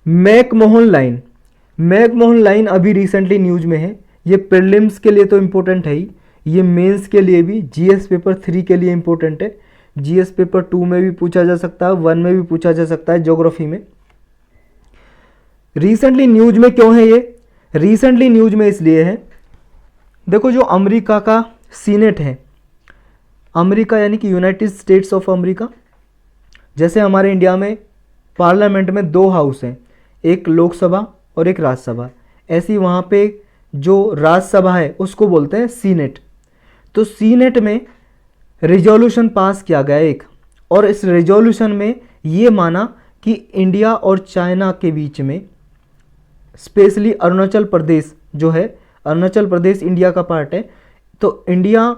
McMahon line. McMahon line अभी recently news में है। ये प्रीलिम्स के लिए तो इम्पोर्टेंट है ही, ये मेंस के लिए भी, जीएस पेपर 3 के लिए इम्पोर्टेंट है। जीएस पेपर 2 में भी पूछा जा सकता है, 1 में भी पूछा जा सकता है, ज्योग्राफी में। रिसेंटली न्यूज में क्यों है ये? रिसेंटली न्यूज में इसलिए है, देखो जो अमेरिका का सीनेट है, अमेरिका यानी कि यूनाइटेड स्टेट्स ऑफ अमेरिका, जैसे हमारे इंडिया में पार्लियामेंट में 2 हाउस हैं, एक लोकसभा और एक राज्यसभा, ऐसी वहाँ पे जो राज्यसभा है उसको बोलते हैं सीनेट। तो सीनेट में रिजोल्यूशन पास किया गया एक, और इस रिजोल्यूशन में ये माना कि इंडिया और चाइना के बीच में, स्पेशली अरुणाचल प्रदेश जो है, अरुणाचल प्रदेश इंडिया का पार्ट है, तो इंडिया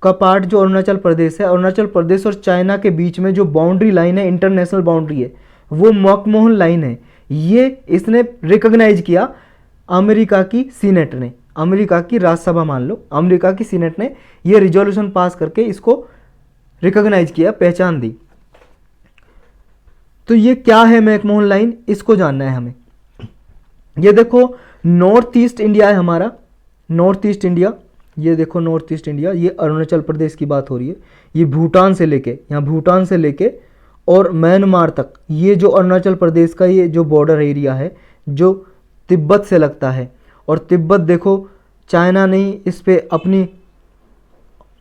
का पार्ट जो अरुणाचल प्रदेश है, अरुणाचल प्रदेश और चाइना के बीच में जो बाउंड्री लाइन है, इंटरनेशनल बाउंड्री है, वो मैकमोहन लाइन है। ये इसने रिकॉग्नाइज किया अमेरिका की सीनेट ने, अमेरिका की राज्यसभा मान लो, अमेरिका की सीनेट ने ये रिजोल्यूशन पास करके इसको रिकॉग्नाइज किया, पहचान दी। तो ये क्या है मैकमोहन लाइन, इसको जानना है हमें। ये देखो नॉर्थ ईस्ट इंडिया है हमारा, नॉर्थ ईस्ट इंडिया, ये देखो नॉर्थ ईस्ट इंडिया, ये अरुणाचल प्रदेश की बात हो रही है। ये भूटान से लेके, यहाँ भूटान से लेके और म्यांमार तक, ये जो अरुणाचल प्रदेश का ये जो बॉर्डर एरिया है, जो तिब्बत से लगता है, और तिब्बत देखो चाइना ने इस पर अपनी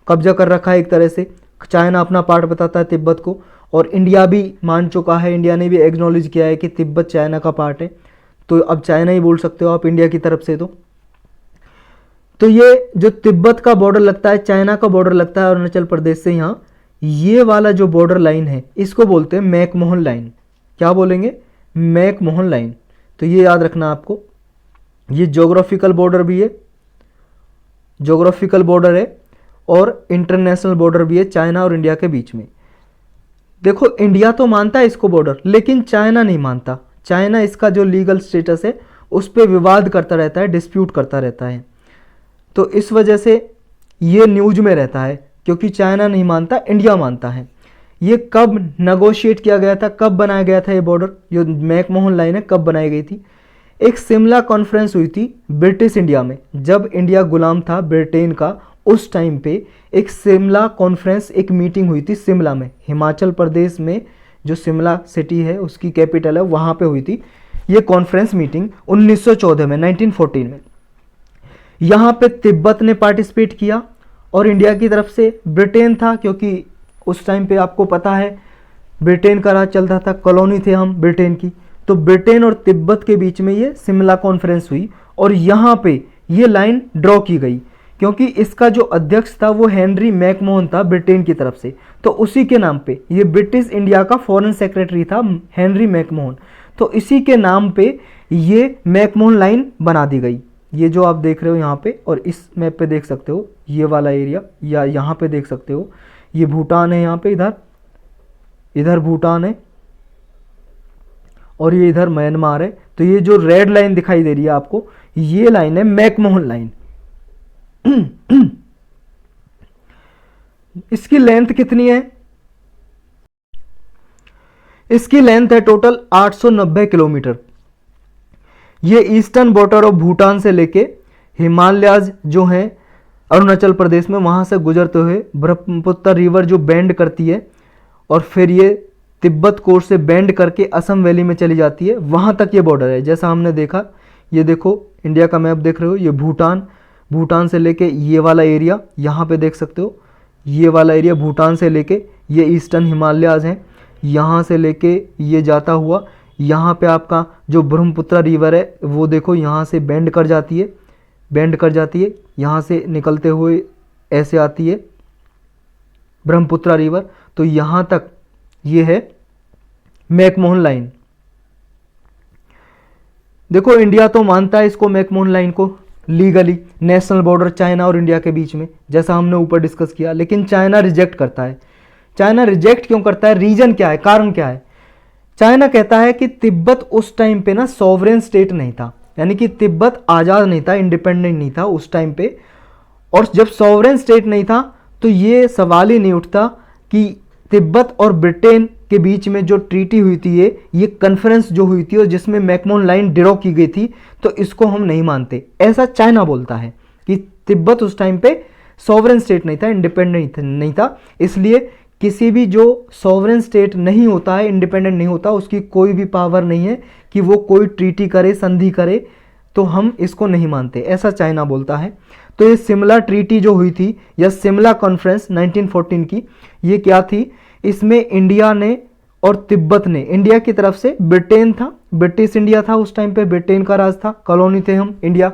कब्जा कर रखा है एक तरह से, चाइना अपना पार्ट बताता है तिब्बत को, और इंडिया भी मान चुका है, इंडिया ने भी एक्नॉलेज किया है कि तिब्बत चाइना का पार्ट है। तो अब चाइना ही बोल सकते हो आप इंडिया की तरफ से। तो ये जो तिब्बत का बॉर्डर लगता है, चाइना का बॉर्डर लगता है अरुणाचल प्रदेश से, यहाँ ये वाला जो बॉर्डर लाइन है इसको बोलते हैं मैकमोहन लाइन। क्या बोलेंगे? McMahon line. तो ये याद रखना आपको। ये ज्योग्राफिकल बॉर्डर भी है, ज्योग्राफिकल बॉर्डर है, और इंटरनेशनल बॉर्डर भी है चाइना और इंडिया के बीच में। देखो इंडिया तो मानता है इसको बॉर्डर, लेकिन चाइना नहीं मानता। चाइना इसका जो लीगल स्टेटस है उस पर विवाद करता रहता है, डिस्प्यूट करता रहता है। तो इस वजह से ये न्यूज में रहता है, क्योंकि चाइना नहीं मानता, इंडिया मानता है। ये कब नेगोशिएट किया गया था, कब बनाया गया था ये बॉर्डर, जो मैकमोहन लाइन है, कब बनाई गई थी? एक शिमला कॉन्फ्रेंस हुई थी ब्रिटिश इंडिया में, जब इंडिया गुलाम था ब्रिटेन का, उस टाइम पे एक शिमला कॉन्फ्रेंस, एक मीटिंग हुई थी शिमला में, हिमाचल प्रदेश में जो शिमला सिटी है उसकी कैपिटल है, वहाँ पे हुई थी ये कॉन्फ्रेंस मीटिंग 1914 में, 1914 में। यहाँ पे तिब्बत ने पार्टिसिपेट किया, और इंडिया की तरफ से ब्रिटेन था, क्योंकि उस टाइम पे आपको पता है ब्रिटेन का राज चलता था, कॉलोनी थे हम ब्रिटेन की। तो ब्रिटेन और तिब्बत के बीच में ये शिमला कॉन्फ्रेंस हुई, और यहाँ पे ये लाइन ड्रॉ की गई, क्योंकि इसका जो अध्यक्ष था वो हेनरी मैकमोहन था ब्रिटेन की तरफ से। तो उसी के नाम पे, ये ब्रिटिश इंडिया का फॉरेन सेक्रेटरी था हेनरी मैकमोहन, तो इसी के नाम पे ये मैकमोहन लाइन बना दी गई। ये जो आप देख रहे हो यहाँ पे, और इस मैप पे देख सकते हो ये वाला एरिया, या यहाँ पे देख सकते हो ये भूटान है, यहाँ पे इधर इधर भूटान है, और ये इधर म्यांमार है। तो ये जो रेड लाइन दिखाई दे रही है आपको, ये लाइन है मैकमोहन लाइन। इसकी लेंथ कितनी है? इसकी लेंथ है टोटल 890 किलोमीटर। ये ईस्टर्न बॉर्डर ऑफ भूटान से लेके हिमालयाज जो हैं अरुणाचल प्रदेश में, वहाँ से गुजरते हुए ब्रह्मपुत्र रिवर जो बेंड करती है, और फिर ये तिब्बत कोर्स से बेंड करके असम वैली में चली जाती है, वहाँ तक ये बॉर्डर है। जैसा हमने देखा, ये देखो इंडिया का मैप देख रहे हो, ये भूटान, भूटान से लेके ये वाला एरिया यहाँ पे देख सकते हो, ये वाला एरिया भूटान से लेके ये ईस्टर्न हिमालयाज हैं, यहाँ से लेके ये जाता हुआ यहाँ पे आपका जो ब्रह्मपुत्र रिवर है वो देखो यहाँ से बेंड कर जाती है, बेंड कर जाती है, यहाँ से निकलते हुए ऐसे आती है ब्रह्मपुत्र रिवर। तो यहाँ तक ये है मैकमोहन लाइन। देखो इंडिया तो मानता है इसको, मैकमोहन लाइन को, लीगली नेशनल बॉर्डर चाइना और इंडिया के बीच में, जैसा हमने ऊपर डिस्कस किया, लेकिन चाइना रिजेक्ट करता है। चाइना रिजेक्ट क्यों करता है? रीजन क्या है, कारण क्या है? चाइना कहता है कि तिब्बत उस टाइम पे ना सॉवरेन स्टेट नहीं था, यानी कि तिब्बत आज़ाद नहीं था, इंडिपेंडेंट नहीं था उस टाइम पे, और जब सॉवरेन स्टेट नहीं था तो ये सवाल ही नहीं उठता कि तिब्बत और ब्रिटेन के बीच में जो ट्रीटी हुई थी, ये कन्फ्रेंस जो हुई थी और जिसमें मैकमोहन लाइन ड्रॉ की गई थी, तो इसको हम नहीं मानते, ऐसा चाइना बोलता है कि तिब्बत उस टाइम पे सॉवरेन स्टेट नहीं था, इंडिपेंडेंट नहीं था। इसलिए किसी भी जो सॉवरेन स्टेट नहीं होता है, इंडिपेंडेंट नहीं होता, उसकी कोई भी पावर नहीं है कि वो कोई ट्रीटी करे, संधि करे, तो हम इसको नहीं मानते, ऐसा चाइना बोलता है। तो ये शिमला ट्रीटी जो हुई थी या शिमला कॉन्फ्रेंस 1914 की, ये क्या थी, इसमें इंडिया ने और तिब्बत ने, इंडिया की तरफ से ब्रिटेन था, ब्रिटिश इंडिया था उस टाइम पे, ब्रिटेन का राज था, कॉलोनी थे हम, इंडिया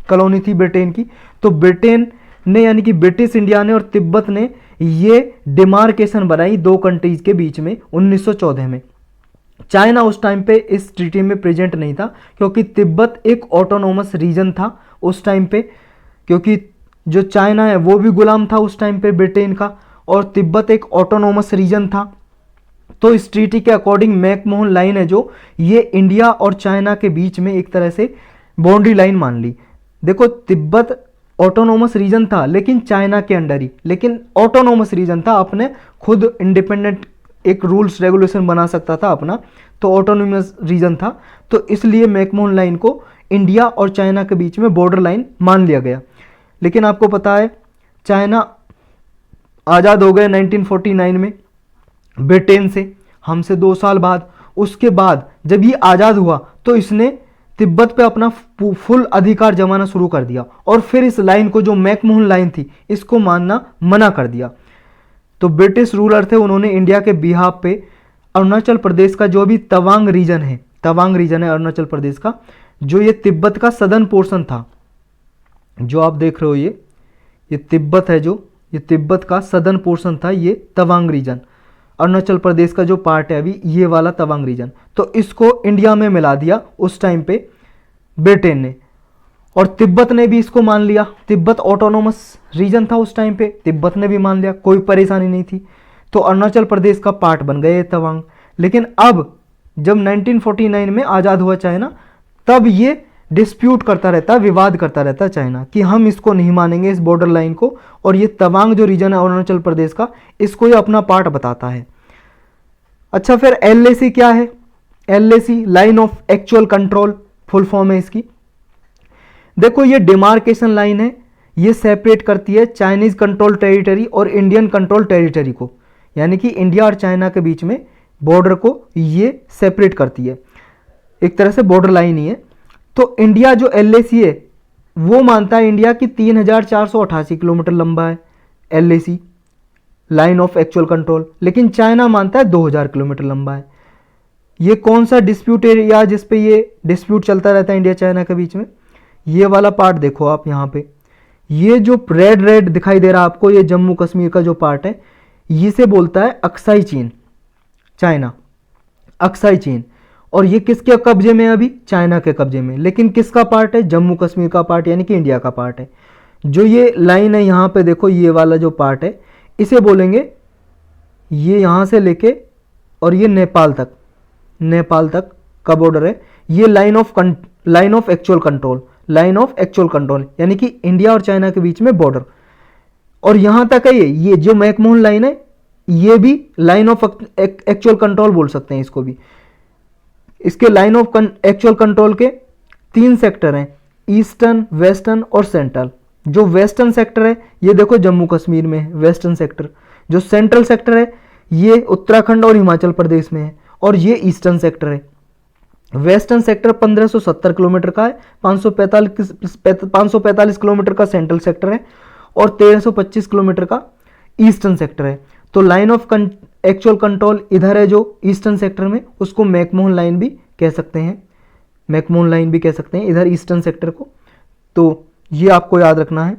कॉलोनी थी ब्रिटेन की, तो ब्रिटेन ने यानी कि ब्रिटिश इंडिया ने और तिब्बत ने ये डिमार्केशन बनाई दो कंट्रीज के बीच में 1914 में। चाइना उस टाइम पे इस ट्रीटी में प्रेजेंट नहीं था, क्योंकि तिब्बत एक ऑटोनोमस रीजन था उस टाइम पे, क्योंकि जो चाइना है वो भी गुलाम था उस टाइम पे ब्रिटेन का, और तिब्बत एक ऑटोनोमस रीजन था। तो इस ट्रीटी के अकॉर्डिंग मैकमोहन लाइन है जो, ये इंडिया और चाइना के बीच में एक तरह से बाउंड्री लाइन मान ली। देखो तिब्बत ऑटोनोमस रीजन था लेकिन चाइना के अंडर ही, लेकिन ऑटोनोमस रीजन था, अपने खुद इंडिपेंडेंट एक रूल्स रेगुलेशन बना सकता था अपना, तो ऑटोनोमस रीजन था, तो इसलिए मैकमोहन लाइन को इंडिया और चाइना के बीच में बॉर्डर लाइन मान लिया गया। लेकिन आपको पता है चाइना आज़ाद हो गए 1949 में ब्रिटेन से, हमसे 2 साल बाद। उसके बाद जब ये आज़ाद हुआ तो इसने तिब्बत पे अपना फुल अधिकार जमाना शुरू कर दिया, और फिर इस लाइन को जो मैकमोहन लाइन थी इसको मानना मना कर दिया। तो ब्रिटिश रूलर थे, उन्होंने इंडिया के बिहाफ पे अरुणाचल प्रदेश का जो भी तवांग रीजन है, तवांग रीजन है अरुणाचल प्रदेश का, जो ये तिब्बत का सदर्न पोर्शन था, जो आप देख रहे हो ये तिब्बत है, जो ये तिब्बत का सदर्न पोर्शन था, ये तवांग रीजन, अरुणाचल प्रदेश का जो पार्ट है अभी ये वाला तवांग रीजन, तो इसको इंडिया में मिला दिया उस टाइम पे ब्रिटेन ने, और तिब्बत ने भी इसको मान लिया। तिब्बत ऑटोनोमस रीजन था उस टाइम पे, तिब्बत ने भी मान लिया, कोई परेशानी नहीं थी, तो अरुणाचल प्रदेश का पार्ट बन गए तवांग। लेकिन अब जब 1949 में आज़ाद हुआ चाइना, तब ये डिस्प्यूट करता रहता, विवाद करता रहता चाइना कि हम इसको नहीं मानेंगे इस बॉर्डर लाइन को, और ये तवांग जो रीजन है अरुणाचल प्रदेश का, इसको ये अपना पार्ट बताता है। अच्छा, फिर LAC क्या है? LAC line of actual control full form है इसकी। देखो ये डिमार्केशन लाइन है, ये सेपरेट करती है चाइनीज कंट्रोल टेरिटरी और इंडियन कंट्रोल टेरिटरी को, यानी कि इंडिया और चाइना के बीच में बॉर्डर को ये सेपरेट करती है, एक तरह से बॉर्डर लाइन ही है। तो इंडिया जो LAC है वो मानता है इंडिया की 3488 किलोमीटर लंबा है LAC line of actual control, लेकिन चाइना मानता है 2000 किलोमीटर लंबा है। ये कौन सा डिस्प्यूट एरिया जिस पे ये डिस्प्यूट चलता रहता है इंडिया चाइना के बीच में? ये वाला पार्ट देखो आप यहाँ पे, ये जो रेड रेड दिखाई दे रहा है आपको, ये जम्मू कश्मीर का जो पार्ट है, इसे बोलता है अक्साई चीन, चाइना अक्साई चीन। और ये किसके कब्जे में है अभी? चाइना के कब्जे में। लेकिन किसका पार्ट है? जम्मू कश्मीर का पार्ट, यानी कि इंडिया का पार्ट है। जो ये लाइन है यहाँ पे देखो, ये वाला जो पार्ट है इसे बोलेंगे, ये यहाँ से लेके और ये नेपाल तक का बॉर्डर है, ये line of actual control, line of actual control, यानी कि इंडिया और चाइना के बीच में बॉर्डर। और यहाँ तक है ये जो मैकमोहन लाइन है, ये भी लाइन ऑफ एक्चुअल कंट्रोल बोल सकते हैं इसको भी। इसके लाइन ऑफ एक्चुअल कंट्रोल के 3 सेक्टर हैं, ईस्टर्न, वेस्टर्न और सेंट्रल। जो वेस्टर्न सेक्टर है ये देखो जम्मू कश्मीर में है वेस्टर्न सेक्टर, जो सेंट्रल सेक्टर है ये उत्तराखंड और हिमाचल प्रदेश में है, और ये ईस्टर्न सेक्टर है। वेस्टर्न सेक्टर 1570 किलोमीटर का है, 545 किलोमीटर का सेंट्रल सेक्टर है, और 1325 किलोमीटर का ईस्टर्न सेक्टर है। तो लाइन ऑफ एक्चुअल कंट्रोल इधर है जो ईस्टर्न सेक्टर में, उसको मैकमोहन लाइन भी कह सकते हैं, मैकमोहन लाइन भी कह सकते हैं इधर ईस्टर्न सेक्टर को। तो ये आपको याद रखना है।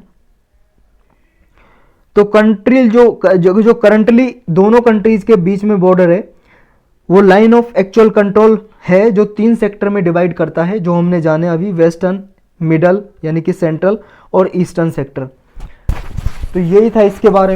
तो कंट्री जो करंटली दोनों कंट्रीज के बीच में बॉर्डर है, वो लाइन ऑफ एक्चुअल कंट्रोल है जो 3 सेक्टर में डिवाइड करता है, जो हमने जाने अभी, वेस्टर्न, मिडल यानी कि सेंट्रल और ईस्टर्न सेक्टर। तो यही था इसके बारे में।